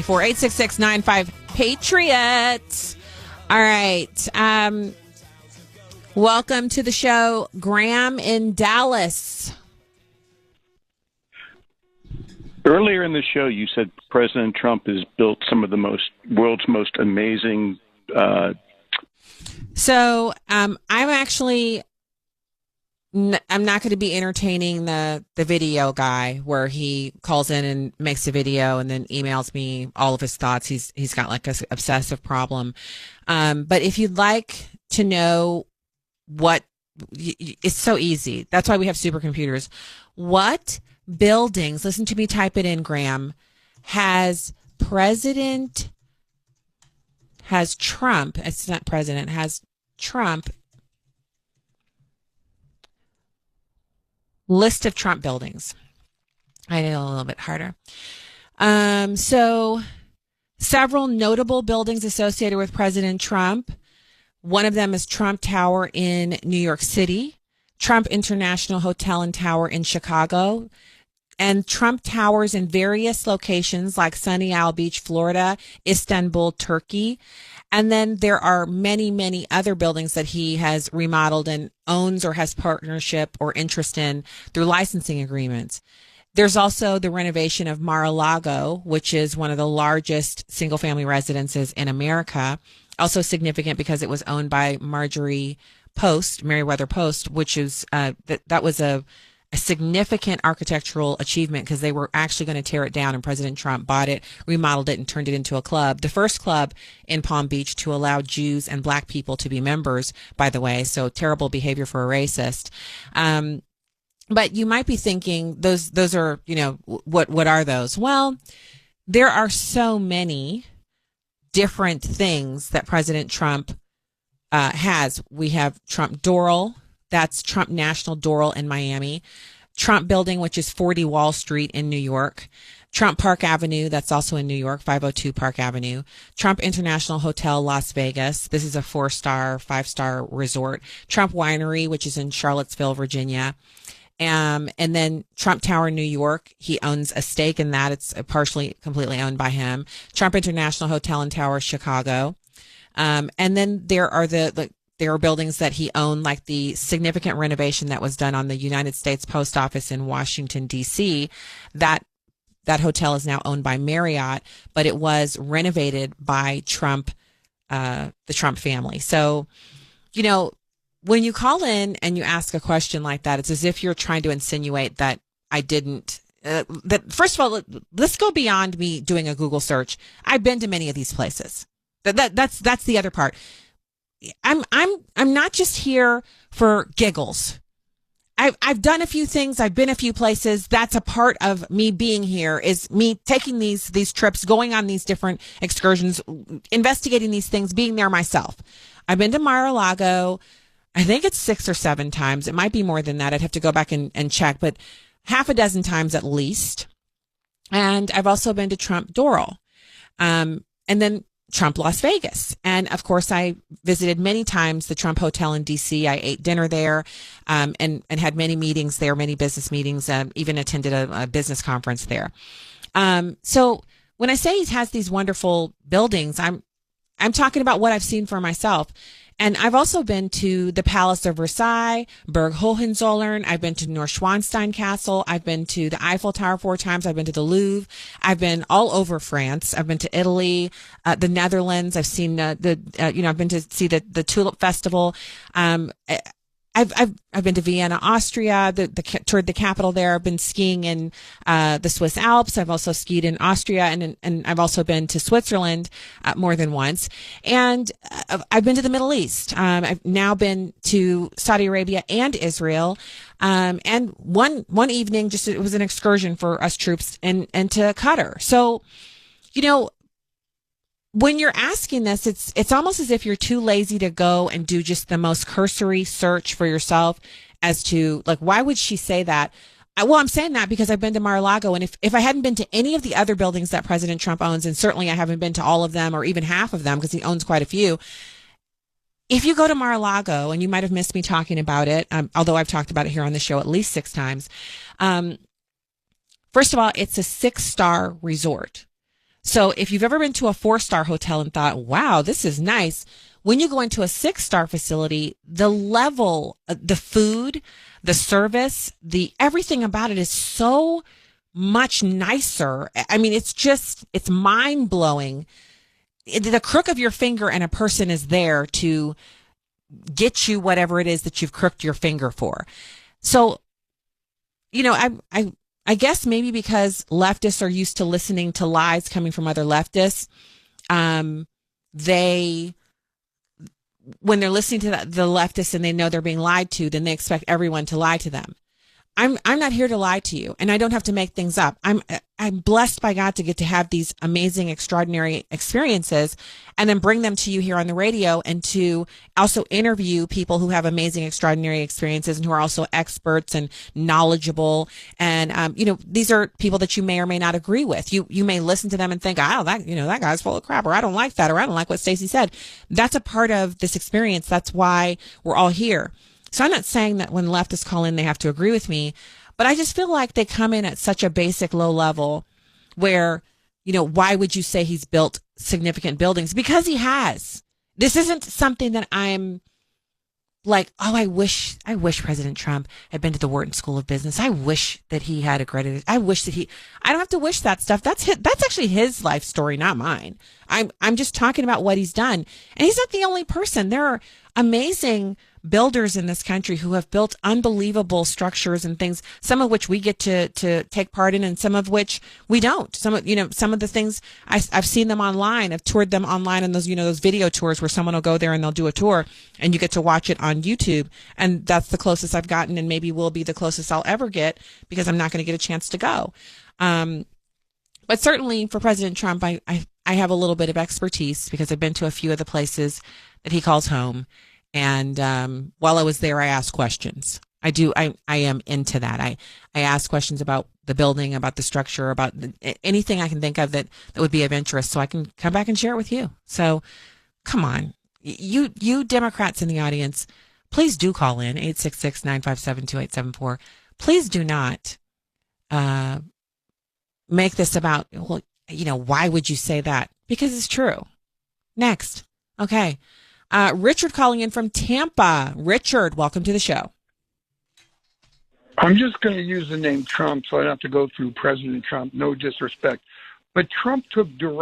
866-95 Patriots. All right. Welcome to the show, Graham in Dallas. Earlier in the show, you said President Trump has built some of the world's most amazing. So I'm not going to be entertaining the video guy where he calls in and makes a video and then emails me all of his thoughts. He's got like a obsessive problem. But if you'd like to know it's so easy. That's why we have supercomputers. What buildings, listen to me type it in, Graham, has Trump list of Trump buildings. I know, a little bit harder. So several notable buildings associated with President Trump. One of them is Trump Tower in New York City, Trump International Hotel and Tower in Chicago, and Trump Towers in various locations like Sunny Isle Beach, Florida, Istanbul, Turkey. And then there are many, many other buildings that he has remodeled and owns or has partnership or interest in through licensing agreements. There's also the renovation of Mar-a-Lago, which is one of the largest single-family residences in America. Also significant because it was owned by Meriwether Post, which is that was a significant architectural achievement because they were actually going to tear it down, and President Trump bought it, remodeled it, and turned it into a club. The first club in Palm Beach to allow Jews and black people to be members, by the way. So terrible behavior for a racist. But you might be thinking those are, what are those? Well, there are so many different things that President Trump has. We have Trump Doral. That's Trump National Doral in Miami. Trump Building, which is 40 Wall Street in New York. Trump Park Avenue, that's also in New York, 502 Park Avenue. Trump International Hotel, Las Vegas. This is a 4-star, 5-star resort. Trump Winery, which is in Charlottesville, Virginia. And then Trump Tower, New York. He owns a stake in that. It's completely owned by him. Trump International Hotel and Tower, Chicago. And then there are there are buildings that he owned, like the significant renovation that was done on the United States Post Office in Washington, D.C. That hotel is now owned by Marriott, but it was renovated by Trump, the Trump family. So, when you call in and you ask a question like that, it's as if you're trying to insinuate that I didn't. First of all, let's go beyond me doing a Google search. I've been to many of these places. That's the other part. I'm not just here for giggles. I've done a few things. I've been a few places. That's a part of me being here, is me taking these trips, going on these different excursions, investigating these things, being there myself. I've been to Mar-a-Lago. I think it's 6 or 7 times. It might be more than that. I'd have to go back and check, but half a dozen times at least. And I've also been to Trump Doral. And then Trump Las Vegas. And of course, I visited many times the Trump Hotel in DC. I ate dinner there, and had many meetings there, many business meetings, even attended a business conference there. So when I say he has these wonderful buildings, I'm talking about what I've seen for myself. And I've also been to the Palace of Versailles, Burg Hohenzollern. I've been to Neuschwanstein Castle. I've been to the Eiffel Tower 4 times. I've been to the Louvre. I've been all over France. I've been to Italy, the Netherlands. I've seen I've been to see the Tulip Festival. I've been to Vienna, Austria, toured the capital there. I've been skiing in the Swiss Alps. I've also skied in Austria, and I've also been to Switzerland more than once. And I've been to the Middle East. I've now been to Saudi Arabia and Israel. And one evening, it was an excursion for us troops and to Qatar. So, when you're asking this, it's almost as if you're too lazy to go and do just the most cursory search for yourself as to, like, why would she say that? Well, I'm saying that because I've been to Mar-a-Lago, and if I hadn't been to any of the other buildings that President Trump owns, and certainly I haven't been to all of them or even half of them because he owns quite a few. If you go to Mar-a-Lago, and you might have missed me talking about it, although I've talked about it here on the show at least 6 times. First of all, it's a 6-star resort. So if you've ever been to a 4-star hotel and thought, wow, this is nice, when you go into a 6-star facility, the level, the food, the service, the everything about it is so much nicer. I mean, it's mind blowing. The crook of your finger and a person is there to get you whatever it is that you've crooked your finger for. So, I guess maybe because leftists are used to listening to lies coming from other leftists, they, when they're listening to the leftists and they know they're being lied to, then they expect everyone to lie to them. I'm not here to lie to you, and I don't have to make things up. I'm blessed by God to get to have these amazing, extraordinary experiences and then bring them to you here on the radio, and to also interview people who have amazing, extraordinary experiences and who are also experts and knowledgeable. And, these are people that you may or may not agree with. You may listen to them and think, that guy's full of crap, or I don't like that, or I don't like what Stacey said. That's a part of this experience. That's why we're all here. So I'm not saying that when leftists call in, they have to agree with me, but I just feel like they come in at such a basic low level where, why would you say he's built significant buildings? Because he has. This isn't something that I'm like, oh, I wish President Trump had been to the Wharton School of Business. I wish that he had accredited. I don't have to wish that stuff. That's actually his life story, not mine. I'm just talking about what he's done. And he's not the only person. There are amazing builders in this country who have built unbelievable structures and things, some of which we get to take part in and some of which we don't. Some of the things I've seen them online. I've toured them online on those, those video tours where someone will go there and they'll do a tour and you get to watch it on YouTube. And that's the closest I've gotten, and maybe will be the closest I'll ever get because I'm not going to get a chance to go. But certainly for President Trump, I have a little bit of expertise because I've been to a few of the places that he calls home. And while I was there, I asked questions. I am into that. I ask questions about the building, about the structure, about anything I can think of that would be of interest, so I can come back and share it with you. So come on. You Democrats in the audience, please do call in 866-957-2874. Please do not make this about, why would you say that? Because it's true. Next. Okay. Richard calling in from Tampa. Richard, welcome to the show. I'm just going to use the name Trump so I don't have to go through President Trump. No disrespect. But Trump took direct